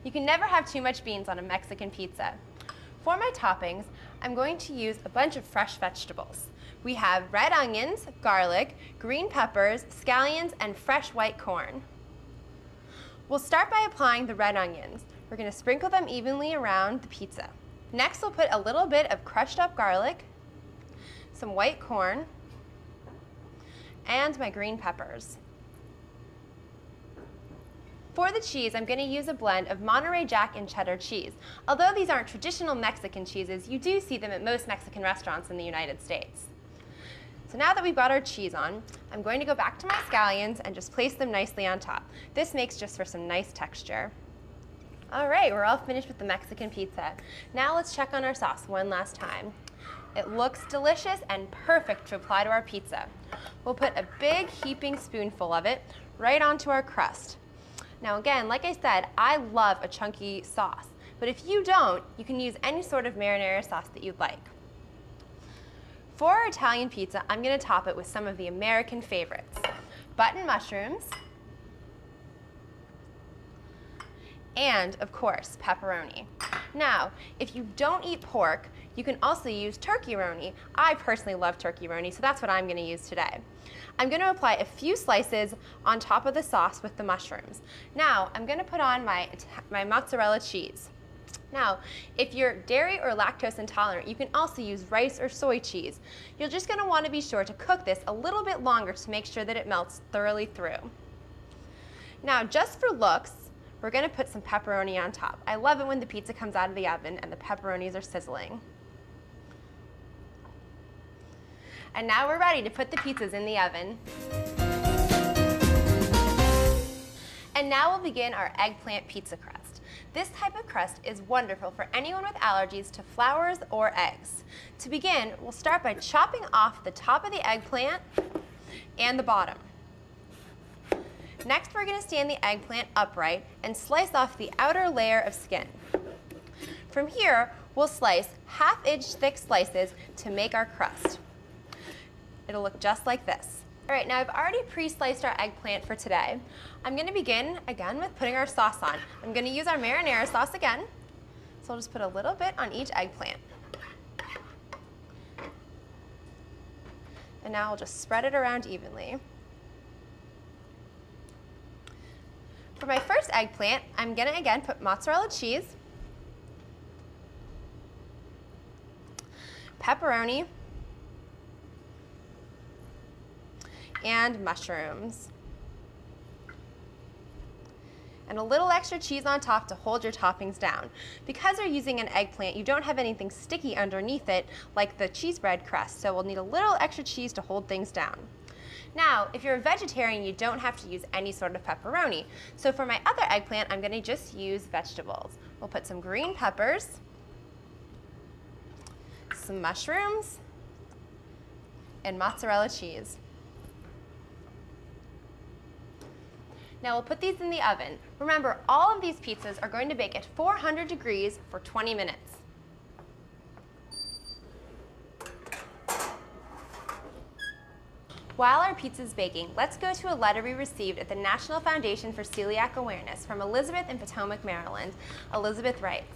You can never have too much beans on a Mexican pizza. For my toppings, I'm going to use a bunch of fresh vegetables. We have red onions, garlic, green peppers, scallions, and fresh white corn. We'll start by applying the red onions. We're going to sprinkle them evenly around the pizza. Next, we'll put a little bit of crushed up garlic, some white corn, and my green peppers. For the cheese, I'm going to use a blend of Monterey Jack and cheddar cheese. Although these aren't traditional Mexican cheeses, you do see them at most Mexican restaurants in the United States. So now that we've got our cheese on, I'm going to go back to my scallions and just place them nicely on top. This makes just for some nice texture. All right, we're all finished with the Mexican pizza. Now let's check on our sauce one last time. It looks delicious and perfect to apply to our pizza. We'll put a big heaping spoonful of it right onto our crust. Now again, like I said, I love a chunky sauce, but if you don't, you can use any sort of marinara sauce that you'd like. For our Italian pizza, I'm going to top it with some of the American favorites, button mushrooms, and of course, pepperoni. Now, if you don't eat pork, you can also use turkey-roni. I personally love turkey-roni, so that's what I'm going to use today. I'm going to apply a few slices on top of the sauce with the mushrooms. Now, I'm going to put on my mozzarella cheese. Now, if you're dairy or lactose intolerant, you can also use rice or soy cheese. You're just going to want to be sure to cook this a little bit longer to make sure that it melts thoroughly through. Now, just for looks, we're going to put some pepperoni on top. I love it when the pizza comes out of the oven and the pepperonis are sizzling. And now we're ready to put the pizzas in the oven. And now we'll begin our eggplant pizza crust. This type of crust is wonderful for anyone with allergies to flours or eggs. To begin, we'll start by chopping off the top of the eggplant and the bottom. Next, we're going to stand the eggplant upright and slice off the outer layer of skin. From here, we'll slice half-inch thick slices to make our crust. It'll look just like this. All right, now I've already pre-sliced our eggplant for today. I'm going to begin again with putting our sauce on. I'm going to use our marinara sauce again. So I'll just put a little bit on each eggplant. And now I'll just spread it around evenly. For my first eggplant, I'm going to again put mozzarella cheese, pepperoni, and mushrooms. And a little extra cheese on top to hold your toppings down. Because we're using an eggplant, you don't have anything sticky underneath it like the cheese bread crust, so we'll need a little extra cheese to hold things down. Now, if you're a vegetarian, you don't have to use any sort of pepperoni. So for my other eggplant, I'm going to just use vegetables. We'll put some green peppers, some mushrooms, and mozzarella cheese. Now we'll put these in the oven. Remember, all of these pizzas are going to bake at 400 degrees for 20 minutes. While our pizza is baking, let's go to a letter we received at the National Foundation for Celiac Awareness from Elizabeth in Potomac, Maryland. Elizabeth writes,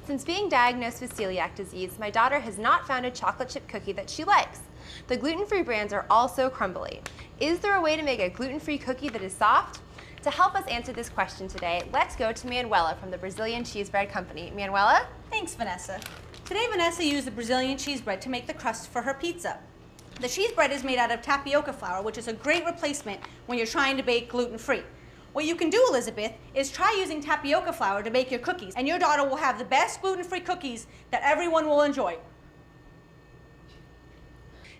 "Since being diagnosed with celiac disease, my daughter has not found a chocolate chip cookie that she likes. The gluten-free brands are all so crumbly. Is there a way to make a gluten-free cookie that is soft?" To help us answer this question today, let's go to Manuela from the Brazilian Cheese Bread Company. Manuela? Thanks, Vanessa. Today, Vanessa used the Brazilian cheese bread to make the crust for her pizza. The cheese bread is made out of tapioca flour, which is a great replacement when you're trying to bake gluten-free. What you can do, Elizabeth, is try using tapioca flour to bake your cookies, and your daughter will have the best gluten-free cookies that everyone will enjoy.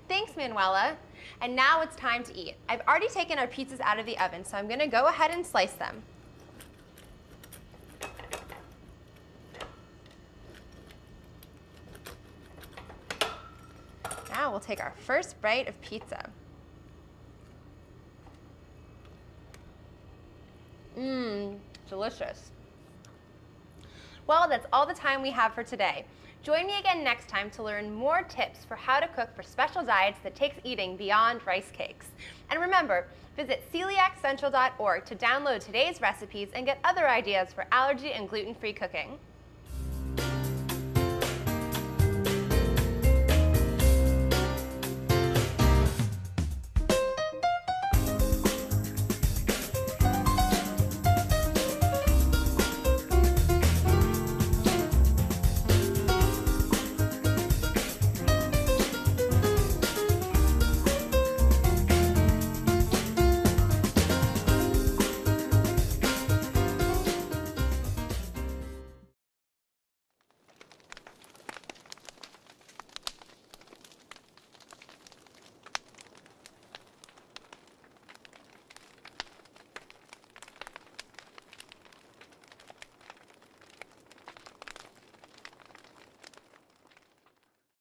Thanks, Manuela. And now it's time to eat. I've already taken our pizzas out of the oven, so I'm going to go ahead and slice them. Now we'll take our first bite of pizza. Delicious. Well, that's all the time we have for today. Join me again next time to learn more tips for how to cook for special diets that takes eating beyond rice cakes. And remember, visit celiaccentral.org to download today's recipes and get other ideas for allergy and gluten-free cooking.